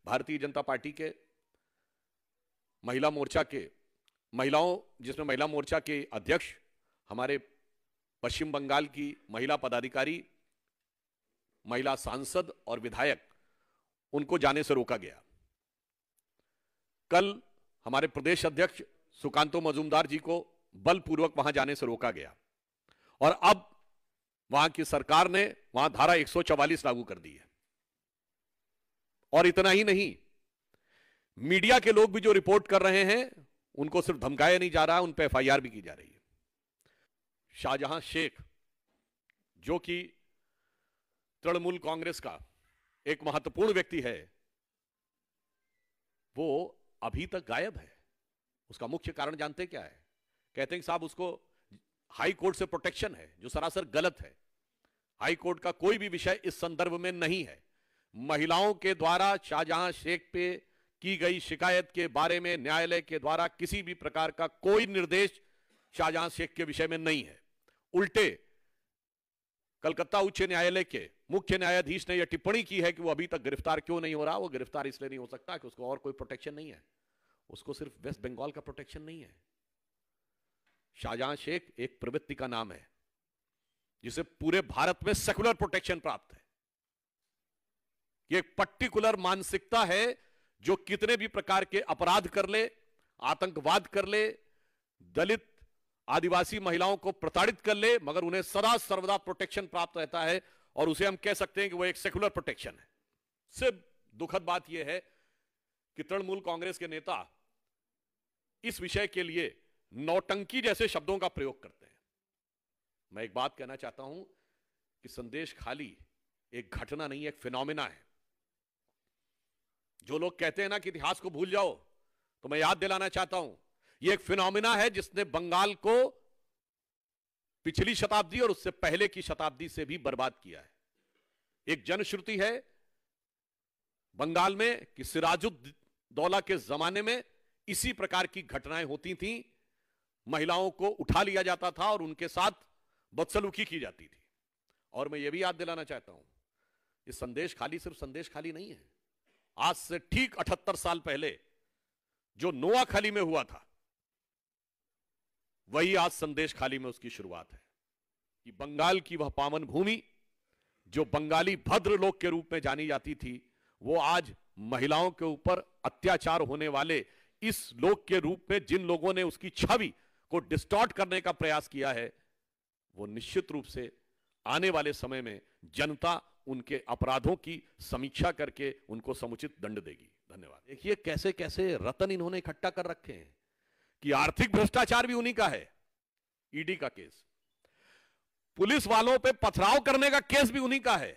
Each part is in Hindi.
भारतीय जनता पार्टी के महिला मोर्चा के जिसमें महिला मोर्चा के अध्यक्ष हमारे पश्चिम बंगाल की महिला पदाधिकारी, महिला सांसद और विधायक, उनको जाने से रोका गया। कल हमारे प्रदेश अध्यक्ष सुकांतो मजूमदार जी को बलपूर्वक वहां जाने से रोका गया और अब वहां की सरकार ने वहां धारा 144 लागू कर दी है। और इतना ही नहीं, मीडिया के लोग भी जो रिपोर्ट कर रहे हैं उनको सिर्फ धमकाया नहीं जा रहा, उन पर एफआईआर भी की जा रही है। शाहजहां शेख, जो कि तृणमूल कांग्रेस का एक महत्वपूर्ण व्यक्ति है, वो अभी तक गायब है। उसका मुख्य कारण जानते क्या है? कहते हैं कि साहब उसको हाई कोर्ट से प्रोटेक्शन है, जो सरासर गलत है। हाई कोर्ट का कोई भी विषय इस संदर्भ में नहीं है। महिलाओं के द्वारा शाहजहां शेख पे की गई शिकायत के बारे में न्यायालय के द्वारा किसी भी प्रकार का कोई निर्देश शाहजहां शेख के विषय में नहीं है। उल्टे कलकत्ता उच्च न्यायालय के मुख्य न्यायाधीश ने यह टिप्पणी की है कि वो अभी तक गिरफ्तार क्यों नहीं हो रहा। वो गिरफ्तार इसलिए नहीं हो सकता कि उसको और कोई प्रोटेक्शन नहीं है, उसको सिर्फ वेस्ट बंगाल का प्रोटेक्शन नहीं है। शाहजहां शेख एक प्रवृत्ति का नाम है जिसे पूरे भारत में सेकुलर प्रोटेक्शन प्राप्त है। ये एक पर्टिकुलर मानसिकता है जो कितने भी प्रकार के अपराध कर ले, आतंकवाद कर ले, दलित आदिवासी महिलाओं को प्रताड़ित कर ले, मगर उन्हें सदा सर्वदा प्रोटेक्शन प्राप्त रहता है और उसे हम कह सकते हैं कि वो एक सेकुलर प्रोटेक्शन है। सिर्फ दुखद बात यह है कि तृणमूल कांग्रेस के नेता इस विषय के लिए नौटंकी जैसे शब्दों का प्रयोग करते हैं। मैं एक बात कहना चाहता हूं कि संदेश खाली एक घटना नहीं है, एक फिनोमिना है। जो लोग कहते हैं ना कि इतिहास को भूल जाओ, तो मैं याद दिलाना चाहता हूं, यह एक फिनोमिना है जिसने बंगाल को पिछली शताब्दी और उससे पहले की शताब्दी से भी बर्बाद किया है। एक जनश्रुति है बंगाल में कि सिराजुद्दौला के जमाने में इसी प्रकार की घटनाएं होती थीं। महिलाओं को उठा लिया जाता था और उनके साथ बदसलूकी की जाती थी। और मैं यह भी याद दिलाना चाहता हूं, ये संदेश खाली सिर्फ संदेश खाली नहीं है। आज से ठीक 78 साल पहले जो नोआखाली में हुआ था, वही आज संदेश खाली में उसकी शुरुआत है। कि बंगाल की वह पावन भूमि जो बंगाली भद्र लोक के रूप में जानी जाती थी, वो आज महिलाओं के ऊपर अत्याचार होने वाले इस लोक के रूप में जिन लोगों ने उसकी छवि को डिस्टॉर्ट करने का प्रयास किया है, वो निश्चित रूप से आने वाले समय में जनता उनके अपराधों की समीक्षा करके उनको समुचित दंड देगी। धन्यवाद। देखिए कैसे कैसे रतन इन्होंने इकट्ठा कर रखे हैं कि आर्थिक भ्रष्टाचार भी उन्हीं का है। ईडी का केस, पुलिस वालों पे पथराव करने का केस भी उन्हीं का है,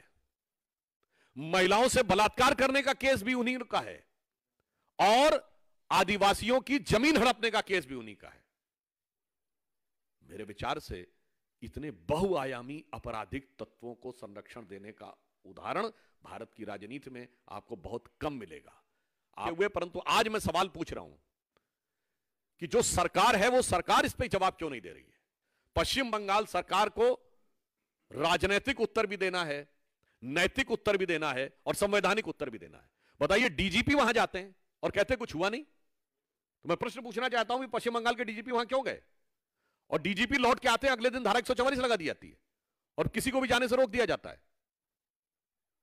महिलाओं से बलात्कार करने का केस भी उन्हीं का है, और आदिवासियों की जमीन हड़पने का केस भी उन्हीं का है। मेरे विचार से इतने बहुआयामी आपराधिक तत्वों को संरक्षण देने का उदाहरण भारत की राजनीति में आपको बहुत कम मिलेगा। परंतु आज मैं सवाल पूछ रहा हूं कि जो सरकार है वो सरकार इस पे जवाब क्यों नहीं दे रही है? पश्चिम बंगाल सरकार को राजनीतिक उत्तर भी देना है, नैतिक उत्तर भी देना है और संवैधानिक उत्तर भी देना है। बताइए, डीजीपी वहां जाते हैं और कहते कुछ हुआ नहीं। तो मैं प्रश्न पूछना चाहता हूं कि पश्चिम बंगाल के डीजीपी वहां क्यों गए? और डीजीपी लौट के आते हैं, अगले दिन धारा 144 लगा दी जाती है और किसी को भी जाने से रोक दिया जाता है।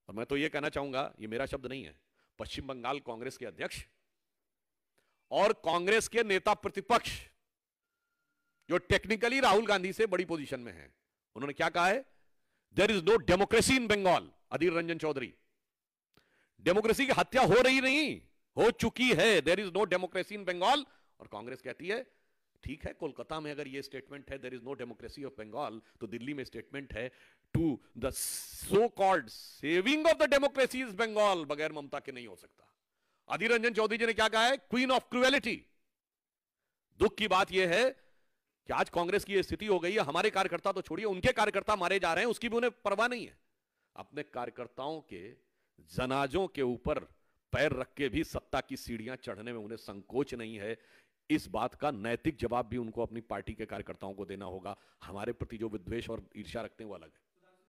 और मैं तो यह कहना चाहूंगा, यह मेरा शब्द नहीं है, पश्चिम बंगाल कांग्रेस के अध्यक्ष और कांग्रेस के नेता प्रतिपक्ष जो टेक्निकली राहुल गांधी से बड़ी पोजीशन में हैं, उन्होंने क्या कहा है? There is no democracy in Bengal. Adhir Ranjan Chowdhury, democracy की हत्या हो रही नहीं, हो चुकी है। There is no democracy in Bengal. और कांग्रेस कहती है ठीक है, कोलकाता में अगर ये स्टेटमेंट है there is no democracy of Bengal, तो दिल्ली में स्टेटमेंट है to the so called saving of the democracy is Bengal, बगैर ममता के नहीं हो सकता। अधीर रंजन चौधरी जी ने क्या कहा है? Queen of cruelty. दुख की बात यह है कि आज कांग्रेस की यह स्थिति हो गई है। हमारे कार्यकर्ता तो छोड़िए, उनके कार्यकर्ता मारे जा रहे हैं, उसकी भी उन्हें परवाह नहीं है। अपने कार्यकर्ताओं के जनाजों के ऊपर पैर रख के भी सत्ता की सीढ़ियां चढ़ने में उन्हें संकोच नहीं है। इस बात का नैतिक जवाब भी उनको अपनी पार्टी के कार्यकर्ताओं को देना होगा। हमारे प्रति जो विद्वेष और ईर्ष्या रखते हैं वो अलग है।